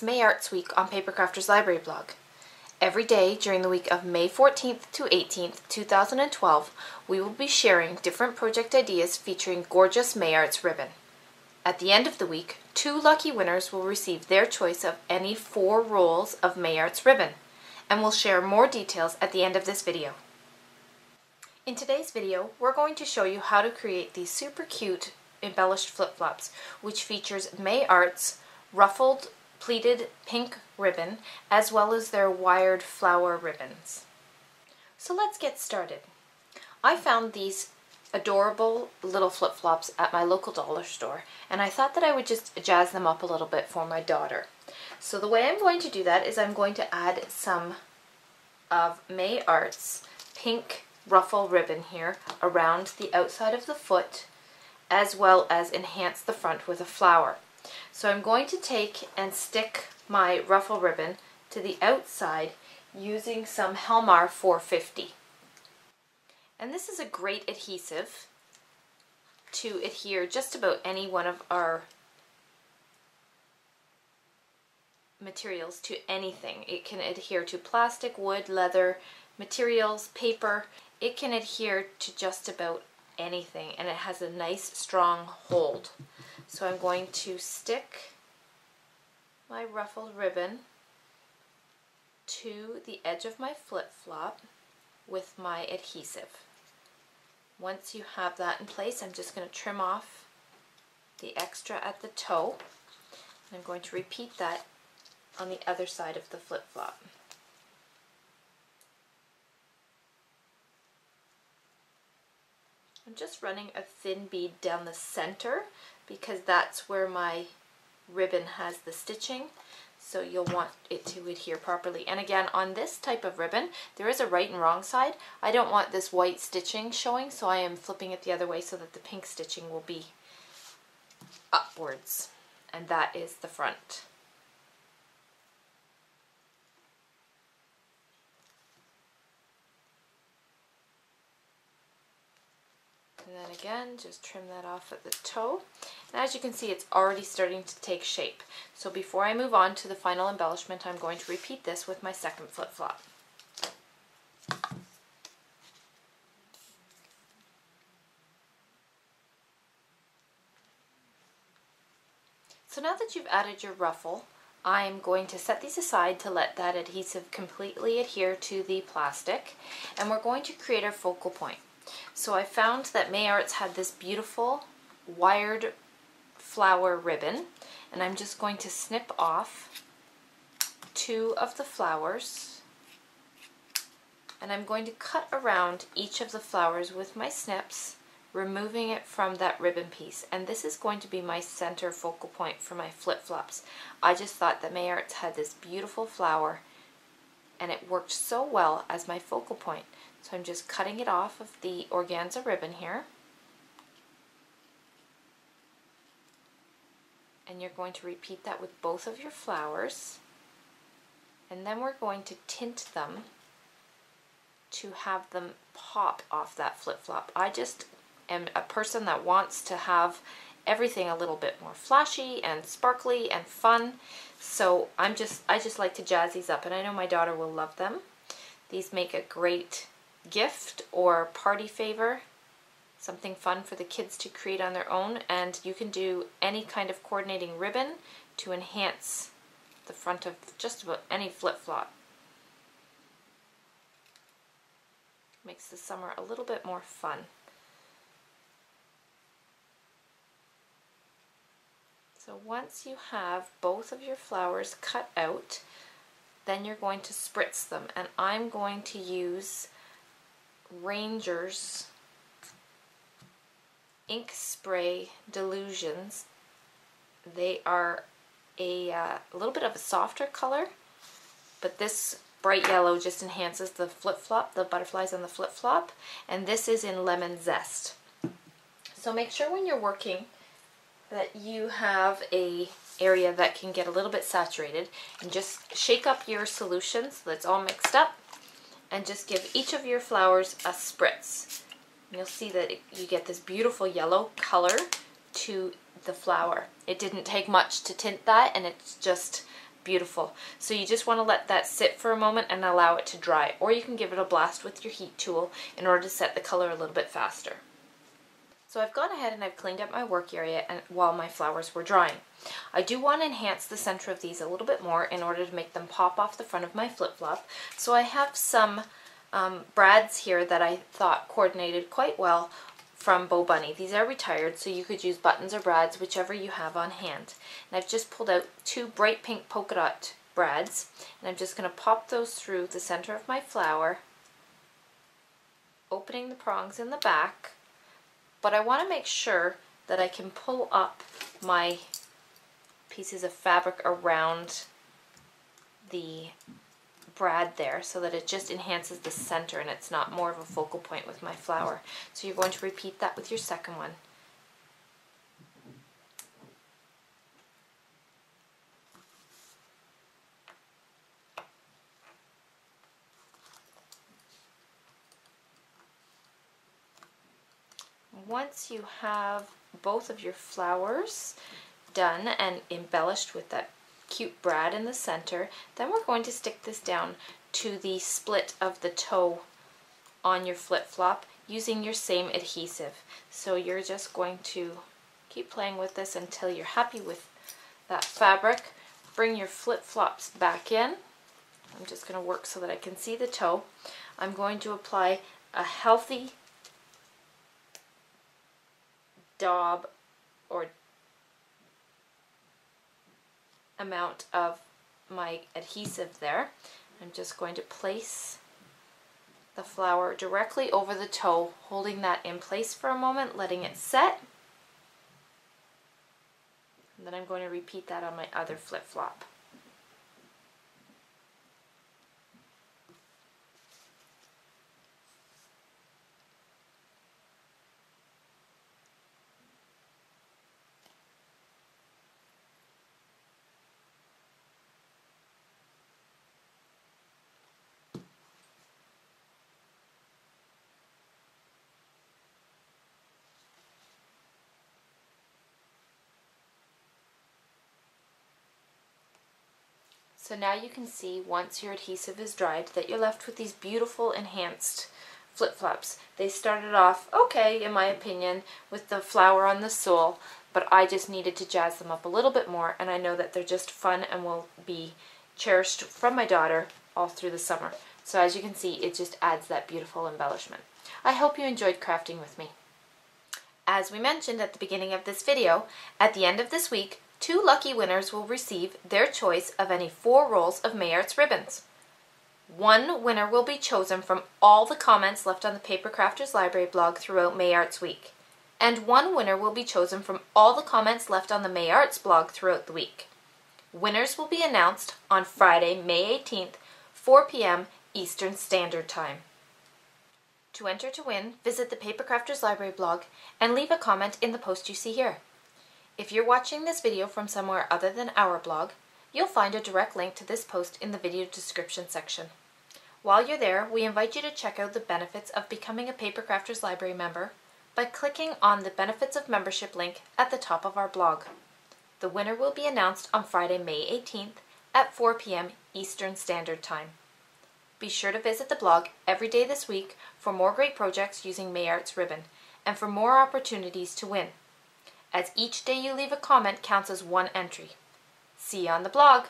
May Arts Week on Papercrafters Library blog. Every day during the week of May 14th to 18th, 2012, we will be sharing different project ideas featuring gorgeous May Arts ribbon. At the end of the week, 2 lucky winners will receive their choice of any 4 rolls of May Arts ribbon, and we'll share more details at the end of this video. In today's video, we're going to show you how to create these super cute embellished flip-flops, which features May Arts ruffled pleated pink ribbon as well as their wired flower ribbons. So let's get started. I found these adorable little flip-flops at my local dollar store, and I thought that I would just jazz them up a little bit for my daughter. So the way I'm going to do that is I'm going to add some of May Arts pink ruffle ribbon here around the outside of the foot, as well as enhance the front with a flower. So I'm going to take and stick my ruffle ribbon to the outside using some Helmar 450. And this is a great adhesive to adhere just about any one of our materials to anything. It can adhere to plastic, wood, leather, materials, paper. It can adhere to just about anything, and it has a nice strong hold. So I'm going to stick my ruffled ribbon to the edge of my flip-flop with my adhesive. Once you have that in place, I'm just going to trim off the extra at the toe. I'm going to repeat that on the other side of the flip-flop. I'm just running a thin bead down the center because that's where my ribbon has the stitching, so you'll want it to adhere properly. And again, on this type of ribbon, there is a right and wrong side. I don't want this white stitching showing, so I am flipping it the other way so that the pink stitching will be upwards, and that is the front. And then again, just trim that off at the toe. And as you can see, it's already starting to take shape. So before I move on to the final embellishment, I'm going to repeat this with my second flip-flop. So now that you've added your ruffle, I'm going to set these aside to let that adhesive completely adhere to the plastic, and we're going to create our focal point. So I found that May Arts had this beautiful wired flower ribbon, and I'm just going to snip off 2 of the flowers, and I'm going to cut around each of the flowers with my snips, removing it from that ribbon piece. And this is going to be my center focal point for my flip-flops. I just thought that May Arts had this beautiful flower, and it worked so well as my focal point. So I'm just cutting it off of the organza ribbon here. And you're going to repeat that with both of your flowers. And then we're going to tint them to have them pop off that flip-flop. I just am a person that wants to have everything a little bit more flashy and sparkly and fun. So I just like to jazz these up, and I know my daughter will love them. These make a great gift or party favor, something fun for the kids to create on their own, and you can do any kind of coordinating ribbon to enhance the front of just about any flip-flop. Makes the summer a little bit more fun. So once you have both of your flowers cut out, then you're going to spritz them, and I'm going to use Ranger's ink spray Delusions. They are a little bit of a softer color, but this bright yellow just enhances the flip-flop, the butterflies on the flip-flop, and this is in Lemon Zest. So make sure when you're working that you have a area that can get a little bit saturated, and just shake up your solution so that's all mixed up, and just give each of your flowers a spritz. You'll see that you get this beautiful yellow color to the flower. It didn't take much to tint that, and it's just beautiful. So you just want to let that sit for a moment and allow it to dry, or you can give it a blast with your heat tool in order to set the color a little bit faster. So I've gone ahead and I've cleaned up my work area while my flowers were drying. I do want to enhance the center of these a little bit more in order to make them pop off the front of my flip-flop. So I have some brads here that I thought coordinated quite well from Bo Bunny. These are retired, so you could use buttons or brads, whichever you have on hand. And I've just pulled out 2 bright pink polka dot brads, and I'm just going to pop those through the center of my flower, opening the prongs in the back. But I want to make sure that I can pull up my pieces of fabric around the brad there so that it just enhances the center and it's not more of a focal point with my flower. So you're going to repeat that with your second one. Once you have both of your flowers done and embellished with that cute brad in the center, then we're going to stick this down to the split of the toe on your flip-flop using your same adhesive. So you're just going to keep playing with this until you're happy with that fabric. Bring your flip-flops back in. I'm just going to work so that I can see the toe. I'm going to apply a healthy daub or amount of my adhesive there. I'm just going to place the flower directly over the toe, holding that in place for a moment, letting it set. And then I'm going to repeat that on my other flip-flop. So now you can see, once your adhesive is dried, that you're left with these beautiful enhanced flip-flops. They started off okay, in my opinion, with the flower on the sole, but I just needed to jazz them up a little bit more, and I know that they're just fun and will be cherished from my daughter all through the summer. So as you can see, it just adds that beautiful embellishment. I hope you enjoyed crafting with me. As we mentioned at the beginning of this video, at the end of this week, 2 lucky winners will receive their choice of any 4 rolls of May Arts ribbons. 1 winner will be chosen from all the comments left on the Paper Crafters Library blog throughout May Arts Week. And 1 winner will be chosen from all the comments left on the May Arts blog throughout the week. Winners will be announced on Friday, May 18th, 4 p.m. Eastern Standard Time. To enter to win, visit the Paper Crafters Library blog and leave a comment in the post you see here. If you're watching this video from somewhere other than our blog, you'll find a direct link to this post in the video description section. While you're there, we invite you to check out the benefits of becoming a Paper Crafters Library member by clicking on the Benefits of Membership link at the top of our blog. The winner will be announced on Friday, May 18th at 4 p.m. Eastern Standard Time. Be sure to visit the blog every day this week for more great projects using May Arts ribbon and for more opportunities to win, as each day you leave a comment counts as 1 entry. See you on the blog!